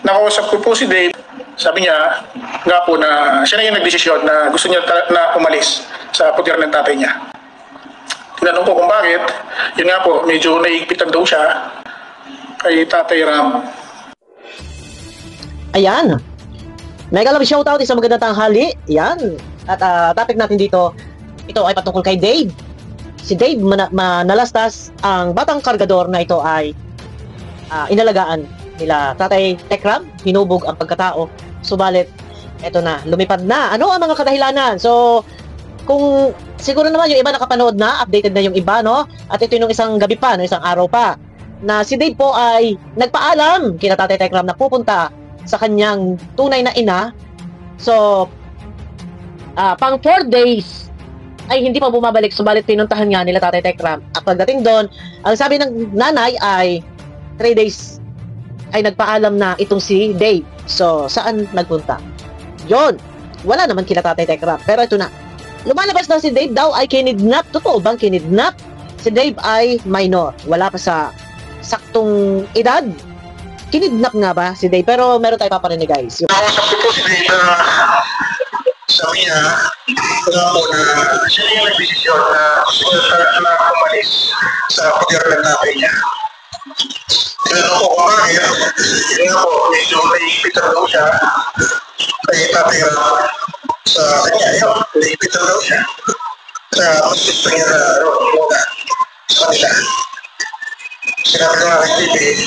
Nakausap ko po si Dave. Sabi niya nga po na siya na yung nagdesisyon na gusto niya na umalis sa putir ng tatay niya. Tinanong ko kung bakit. Yun nga po, medyo naiigpitan daw siya kay Tatay Ram. Ayan. Mega love shoutout, isang magandang tanghali. Yan. At topic natin dito, ito ay patungkol kay Dave. Si Dave manalastas ang batang kargador na ito ay inalagaan nila Tatay Tekram, hinubog ang pagkatao. Subalit, eto na, lumipad na. Ano ang mga kadahilanan? So, kung siguro naman yung iba nakapanood na, updated na yung iba, no? At ito yung isang gabi pa, no? Isang araw pa, na si Dave po ay nagpaalam kina Tatay Tekram na pupunta sa kanyang tunay na ina. So, pang 4 days ay hindi pa bumabalik, subalit pinuntahan nga nila Tatay Tekram. At pagdating doon, ang sabi ng nanay ay 3 days ay nagpaalam na itong si Dave. So, saan nagpunta? Yon, wala naman kila Tatay Tekram. Pero ito na, lumalabas na si Dave daw ay kinidnap. Totoo bang kinidnap? Si Dave ay minor. Wala pa sa saktong edad. Kinidnap nga ba si Dave? Pero meron tayo paparinig, guys. Nakausap ko po si Dave na sabi niya na siya na yung nagdesisyon na gusto niya na umalis sa putir ng tatay niya. Tinanong ko kung bakit. Yun nga po, medyo naiigpitan daw siya kay Tatay Ram sa kanya. Yun, naiigpitan daw siya sa gusto niya na muna sa kanila. Sinabi ko nga kay Dave,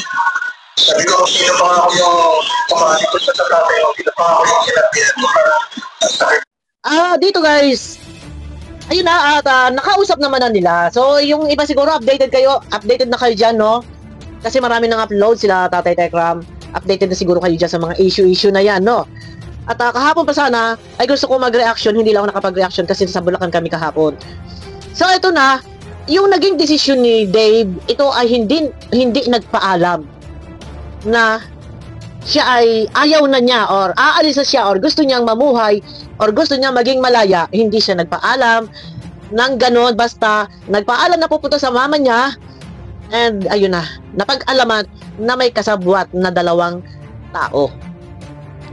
sabi ko kung sino pa ako yung kumahali ko sa tatay mo, sino pa ako yung sinabihan ko para sakit. Dito guys, ayun na, at nakausap naman na nila. So, yung iba siguro updated na kayo dyan, no? Kasi marami nang upload sila Tatay Tekram. Updated na siguro kayo dyan sa mga issue na yan, no? At kahapon pa sana, ay gusto ko mag-reaction. Hindi lang ako nakapag-reaction kasi sa Bulacan kami kahapon. So, ito na, yung naging desisyon ni Dave, ito ay hindi nagpaalam na siya ay ayaw na niya or aalis na siya or gusto niyang mamuhay or gusto niyang maging malaya. Hindi siya nagpaalam ng ganon, basta nagpaalam na pupunta sa mama niya. And ayun na, napag-alaman na may kasabwat na 2 tao.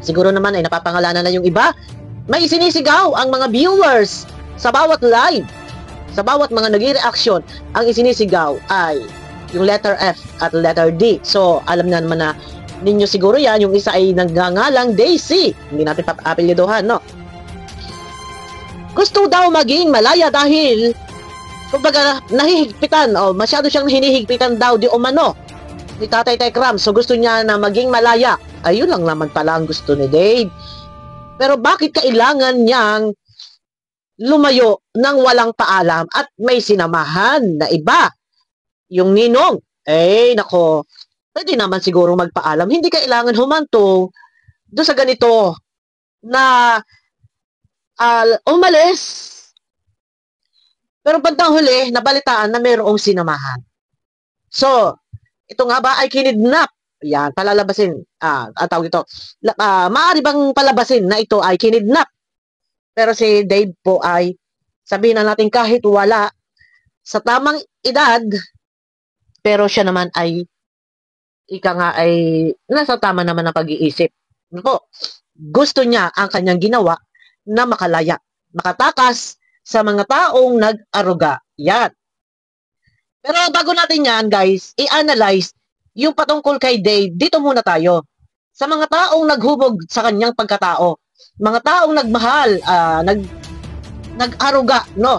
Siguro naman ay napapangalanan na yung iba. May sinisigaw ang mga viewers sa bawat live, sa bawat mga nag-reaction. Ang isinisigaw ay yung letter F at letter D. So, alam na naman na ninyo siguro yan. Yung isa ay nagngangalang Daisy. Hindi natin apelyidohan, no? Gusto daw maging malaya dahil kumbaga nahihigpitan o masyado siyang hinihigpitan daw di umano ni Tatay Tekram. So gusto niya na maging malaya. Ayun lang naman pala ang gusto ni Dave. Pero bakit kailangan niyang lumayo nang walang paalam at may sinamahan na iba? Yung ninong, nako, pwede naman siguro magpaalam. Hindi kailangan humantong doon sa ganito na umalis. Pero bandang huli, nabalitaan na mayroong sinamahan. So, ito nga ba ay kinidnap? Yan, palalabasin. Ang tawag ito. Maaari bang palabasin na ito ay kinidnap? Pero si Dave po ay, sabihin na natin kahit wala sa tamang edad, pero siya naman ay, ika nga ay, nasa tama naman ang pag-iisip. Po, gusto niya ang kanyang ginawa na makalaya, makatakas sa mga taong nag-aruga. Yan. Pero bago natin yan, guys, i-analyze yung patungkol kay Dave, dito muna tayo. Sa mga taong naghubog sa kanyang pagkatao, mga taong nagmahal, nag-aruga, no?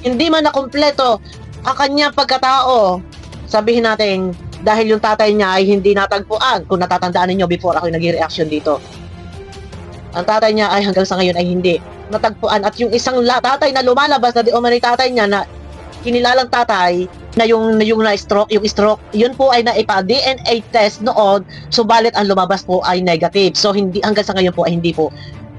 Hindi man na kumpleto ang kanyang pagkatao, sabihin natin, dahil yung tatay niya ay hindi natagpuan. Kung natatandaan niyo before ako nag-reaction dito. Ang tatay niya ay hanggang sa ngayon ay hindi natagpuan. At yung isang tatay na lumalabas na di umano'y tatay niya na kinilalang tatay na yung na-stroke, yung stroke, yun po ay naipa-DNA test noon, subalit ang lumabas po ay negative. So hindi hanggang sa ngayon po ay hindi po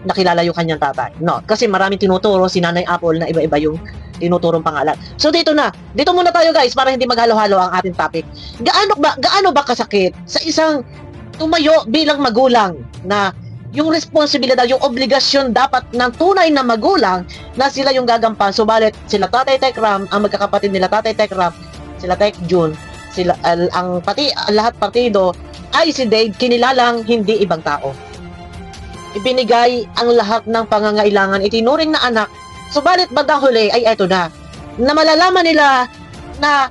nakilala yung kanyang tatay. No, kasi maraming tinuturo si Nanay Apple na iba-iba yung tinuturong pangalan. So dito muna tayo guys para hindi maghalo-halo ang ating topic. Gaano ba kasakit sa isang tumayo bilang magulang na yung responsibilidad, yung obligasyon dapat ng tunay na magulang na sila yung gagampan. Subalit sila Tatay Tekram, ang magkakapatid nila Tatay Tekram, sila Tek Jun, sila ang lahat partido ay si Dave kinilalang hindi ibang tao. Ibinigay ang lahat ng pangangailangan itinuring na anak, subalit bandang huli ay eto na malalaman nila na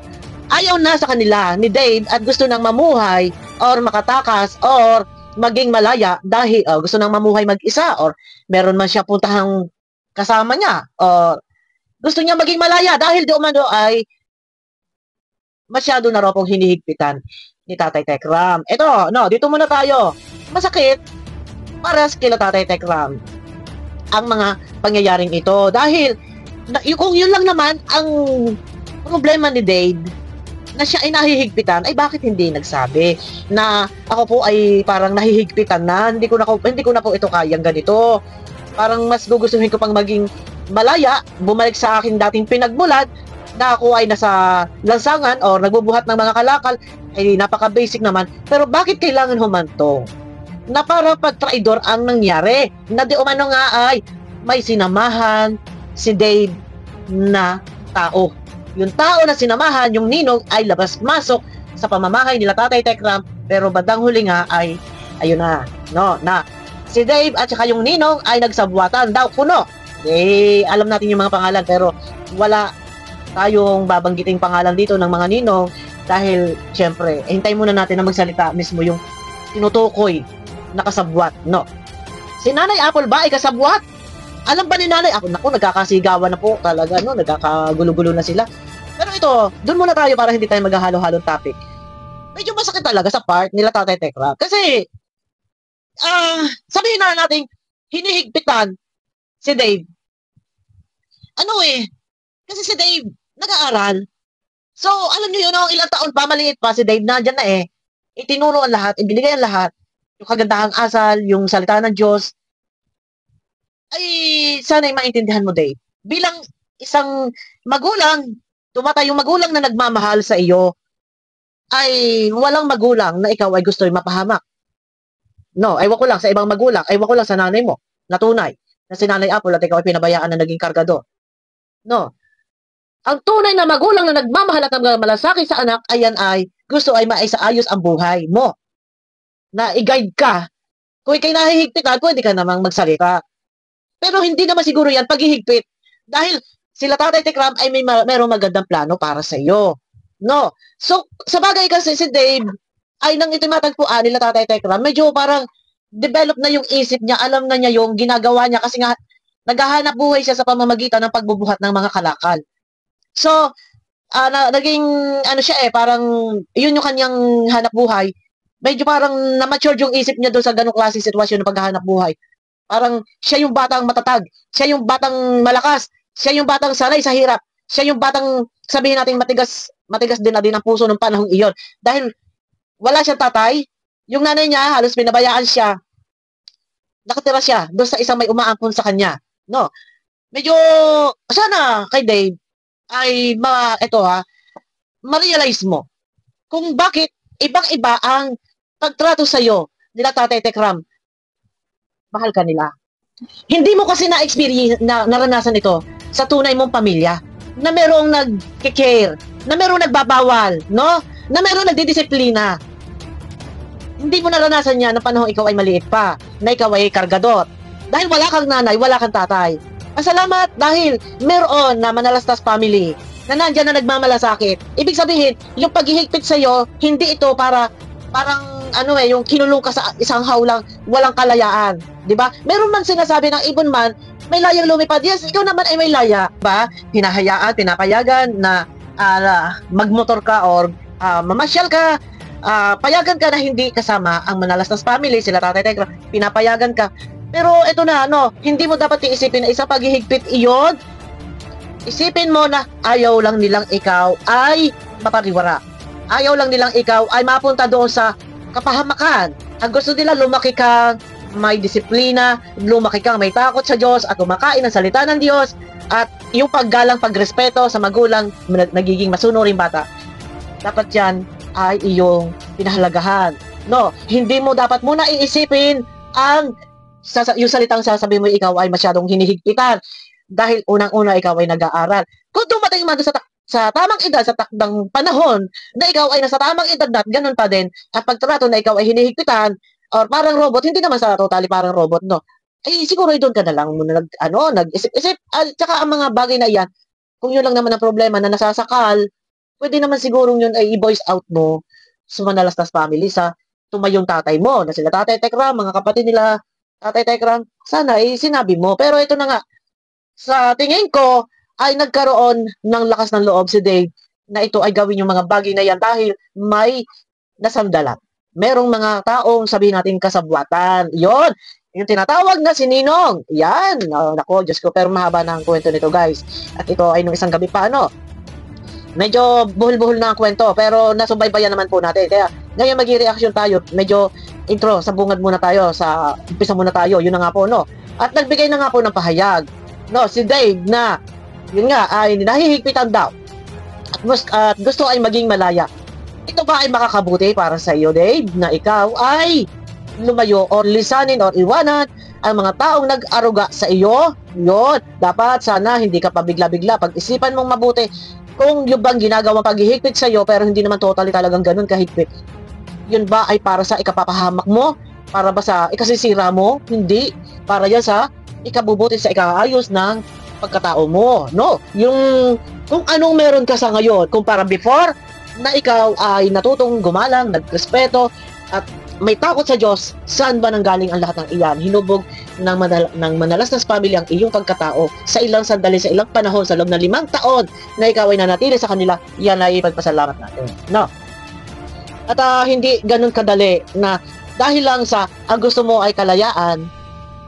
ayaw na sa kanila ni Dave at gusto nang mamuhay or makatakas or maging malaya dahil gusto nang mamuhay mag-isa or meron man siya puntahang kasama niya or gusto niya maging malaya dahil di umano ay masyado na raw pong hinihigpitan ni Tatay Tekram. Ito, no, dito muna tayo. Masakit para kila Tatay Tekram ang mga pangyayaring ito dahil kung yun lang naman ang problema ni Dave na siya ay nahihigpitan, ay bakit hindi nagsabi na ako po ay parang nahihigpitan na, hindi ko na po ito kayang ganito. Parang mas gugustuhin ko pang maging malaya, bumalik sa aking dating pinagmulan na ako ay nasa lansangan o nagbubuhat ng mga kalakal, ay napaka-basic naman. Pero bakit kailangan humantong? Na para pag-traidor ang nangyari, na di umano nga ay may sinamahan si Dave na tao. Yung tao na sinamahan, yung ninong, ay labas-masok sa pamamahay nila Tatay Tekram, pero bandang huli nga ay, ayun na, no, na si Dave at saka yung ninong ay nagsabuatan daw kuno. Eh, alam natin yung mga pangalan, pero wala tayong babanggiting pangalan dito ng mga ninong dahil, syempre, hintayin muna natin na magsalita mismo yung tinutukoy na kasabwat, no? Si Nanay Apple ba ay kasabwat? Alam ba ni Nanay Apple? Naku, nagkakasigawan na po talaga, no? Nagkakagulo-gulo na sila. Pero ito, doon muna tayo para hindi tayo maghahalo-halong topic. Medyo masakit talaga sa part nila Tatay Tekram. Kasi, sabihin na natin, hinihigpitan si Dave. Ano kasi si Dave, nag-aaral. So, alam niyo yun, ilang taon pa, maliit pa, si Dave nandyan na itinuro ang lahat, ibinigay ang lahat, yung kagandahang asal, yung salita ng Diyos, ay sana'y maintindihan mo, Dave. Bilang isang magulang, tumatay yung magulang na nagmamahal sa iyo, ay walang magulang na ikaw ay gusto yung mapahamak. No, aywan ko lang sa ibang magulang, aywan ko lang sa nanay mo, na tunay, na si Nanay Apple at ikaw ay pinabayaan na naging kargador. No. Ang tunay na magulang na nagmamahal at nagmamalasakit sa anak, ayan ay gusto ay maisaayos ang buhay mo. Na i-guide ka. Kung ikay nahihigpitan, pwede ka namang magsalita. Pero hindi naman siguro yan paghihigpit. Dahil sila Tatay Tekram ay mayroong magandang plano para sa iyo. No. So, sa bagay kasi si Dave ay nang ito matagpuan nila Tatay Tekram, medyo parang develop na yung isip niya, alam na niya yung ginagawa niya kasi nga naghahanap buhay siya sa pamamagitan ng pagbubuhat ng mga kalakal. So, naging ano siya parang yun yung kanyang hanap buhay. Medyo parang na-mature yung isip niya doon sa ganung klase sitwasyon ng paghahanap buhay. Parang siya yung batang matatag, siya yung batang malakas, siya yung batang sanay sa hirap, siya yung batang sabihin natin matigas din na din ang puso ng panahong iyon. Dahil wala siyang tatay, yung nanay niya halos pinabayaan siya. Nakatira siya doon sa isang may umaampon sa kanya. No. Medyo sana kay Dave ay ma-realize mo kung bakit ibang-iba ang pagtrato sa iyo nila Tatay Tekram. Mahal ka nila. Hindi mo kasi na-experience na naranasan ito sa tunay mong pamilya na merong nag-care, na merong nagbabawal, no? Na merong nagdidisiplina. Hindi mo naranasan yan na panahon ikaw ay maliit pa, na ikaw ay kargador. Dahil wala kang nanay, wala kang tatay. Salamat dahil meron na Manalastas family na nandyan na nagmamalasakit. Ibig sabihin, yung paghihigpit sa'yo, hindi ito parang yung kinulong ka sa isang hawlang walang kalayaan. Diba? Meron man sinasabi ng ibon man, may layang lumipad. Yes, ikaw naman ay may laya. Ba? Hinahayaan, pinapayagan na magmotor ka or mamasyal ka, payagan ka na hindi kasama ang Manalastas family, sila Tatay Tekram, pinapayagan ka. Pero ito na, hindi mo dapat iisipin na isang paghihigpit iyon. Isipin mo na ayaw lang nilang ikaw ay mapariwara. Ayaw lang nilang ikaw ay mapunta doon sa kapahamakan. Ang gusto nila, lumaki kang may disiplina, lumaki kang may takot sa Diyos at kumakain ng salita ng Diyos at yung paggalang, pagrespeto sa magulang, nagiging masunuring bata. Dapat yan ay iyong pinahalagahan. No, hindi mo dapat muna iisipin yung salitang sasabihin mo ikaw ay masyadong hinihigpitan dahil unang-una ikaw ay nag-aaral. Kung dumating man sa sa tamang edad, sa takdang panahon, na ikaw ay nasa tamang edad na at ganun pa din, at pagtrato na ikaw ay hinihigpitan, or parang robot, hindi naman sa totally parang robot, no? Ay, siguro doon ka na lang muna nag-isip-isip, at saka ang mga bagay na iyan, kung yun lang naman ang problema na nasasakal, pwede naman sigurong yun ay i-voice out mo sa Manalastas family sa tumayong tatay mo, na sila Tatay Tekram, mga kapatid nila, Tatay Tekram, sana ay sinabi mo. Pero ito na nga, sa tingin ko, ay nagkaroon ng lakas ng loob si Dave na ito ay gawin yung mga bagay na yan dahil may nasandalan. Merong mga taong sabihin natin kasabwatan. Yon, yung tinatawag na si Ninong. Yan. Oh, nako, Diyos ko, pero mahaba na ang kwento nito, guys. At ito ay nung isang gabi pa, ano. Medyo buhol-buhol na ang kwento, pero nasubaybayan naman po natin. Kaya ngayon mag-reaction tayo. Medyo intro, sa bungad muna tayo, sa umpisa muna tayo. Yun na nga po, no. At nagbigay na nga po ng pahayag. No, si Dave na yun nga ay nahihigpitan daw at gusto ay maging malaya. Ito ba ay makakabuti para sa iyo, Dave, na ikaw ay lumayo or lisanin or iwanan ang mga taong nag-aruga sa iyo? Yun, dapat sana hindi ka pabigla-bigla. Pag-isipan mong mabuti kung yung bang ginagawang paghihigpit sa iyo pero hindi naman totally talagang ganun kahigpit. Yun ba ay para sa ikapapahamak mo? Para ba sa ikasisira mo? Hindi. Para yan sa ikabubuti sa ikaayos ng pagkatao mo, no? Yung kung anong meron ka sa ngayon, kung para before na ikaw ay natutong gumalang, nagrespeto at may takot sa Diyos, saan ba nanggaling ang lahat ng iyan? Hinubog ng Manalastas family ang iyong pagkatao sa ilang sandali, sa ilang panahon, sa loob ng 5 taon na ikaw ay nanatili sa kanila, yan ay ipagpasalamat natin, no? At hindi ganun kadali na dahil lang sa ang gusto mo ay kalayaan,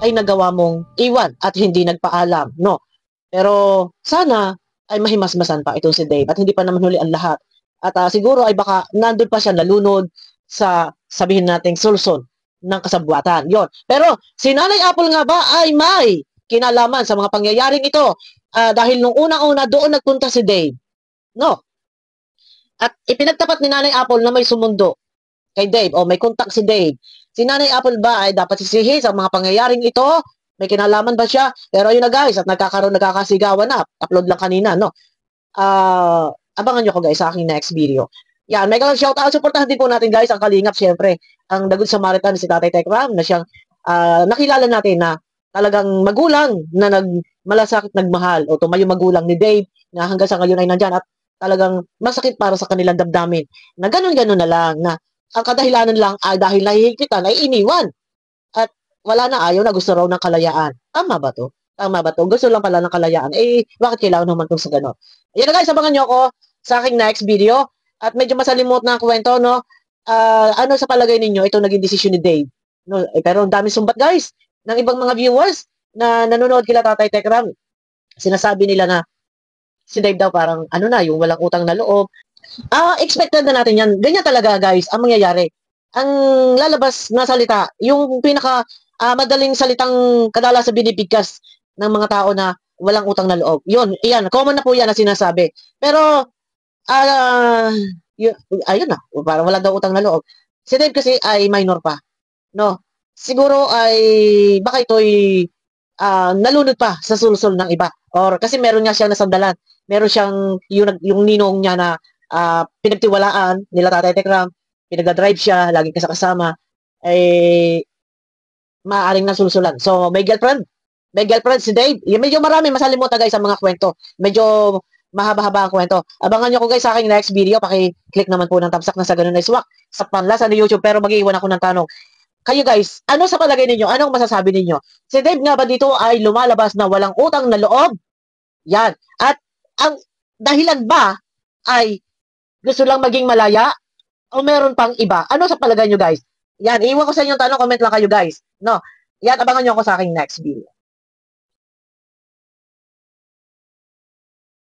ay nagawa mong iwan at hindi nagpaalam, no? Pero sana ay mahimasmasan pa itong si Dave at hindi pa naman huli ang lahat. At siguro ay baka nandun pa siya nalunod sa sabihin nating sulson ng kasabwatan. Yon. Pero si Nanay Apple nga ba ay may kinalaman sa mga pangyayaring ito dahil nung unang-una doon nagpunta si Dave, no? At ipinagtapat ni Nanay Apple na may sumundo kay Dave o may kontak si Dave. Si Nanay Apple ba ay dapat sisihin sa mga pangyayaring ito? May kinalaman ba siya? Pero yun na guys, at nagkakasigawan na. Upload lang kanina, no? Abangan nyo ko guys sa aking next video. Yan, may kalang shoutout. Supportahan din po natin guys ang Kalingap, syempre. Ang Dagod Samaritan si Tatay Tekram na siyang nakilala natin na talagang magulang na malasakit nagmahal o tumayo magulang ni Dave na hanggang sa ngayon ay nandyan at talagang masakit para sa kanilang damdamin. Na ganun-ganun na lang na ang kadahilanan lang ay dahil nahihigpitan ay iniwan. At wala na, ayaw na, gusto raw ng kalayaan. Tama ba to? Tama ba to? Gusto lang pala ng kalayaan. Eh, bakit kailangan naman itong sa gano'n? Ayan na guys, abangan nyo ako sa aking next video. At medyo masalimot na ang kwento, no? Ano sa palagay ninyo, ito naging desisyon ni Dave. No? Pero ang dami sumbat guys, ng ibang mga viewers na nanonood kila Tatay Tekram. Sinasabi nila na si Dave daw parang, ano na, yung walang utang na loob. Expected na natin yan. Ganyan talaga guys, ang mangyayari. Ang lalabas na salita, yung pinaka madaling salitang kadalasan binibigkas ng mga tao na walang utang na loob. Yun, iyan, common na po yan na sinasabi. Pero, ayun na, parang wala daw utang na loob. Si Dave kasi ay minor pa. No? Siguro ay, baka ito'y nalunod pa sa sulsol ng iba. Or kasi meron nga siyang nasandalan. Meron siyang, yung ninong niya na pinagtiwalaan nila Tatay Tekram, pinag-drive siya, laging kasama, eh, maaaring nasulsulan. So, may girlfriend si Dave. Yung medyo marami, masalimutan guys ang mga kwento. Medyo mahaba-haba ang kwento. Abangan nyo ko guys sa aking next video. Paki-click naman po ng thumbs up na sa ganun na swak sa panlasa ni YouTube. Pero mag-iwan ako ng tanong. Kayo guys, ano sa palagay ninyo? Anong masasabi ninyo? Si Dave nga ba dito ay lumalabas na walang utang na loob? Yan. At ang dahilan ba ay gusto lang maging malaya? O meron pang iba? Ano sa palagay nyo guys? Yan, iwan ko sa inyo tanong, comment lang kayo guys. No? Yan, abangan nyo ako sa aking next video.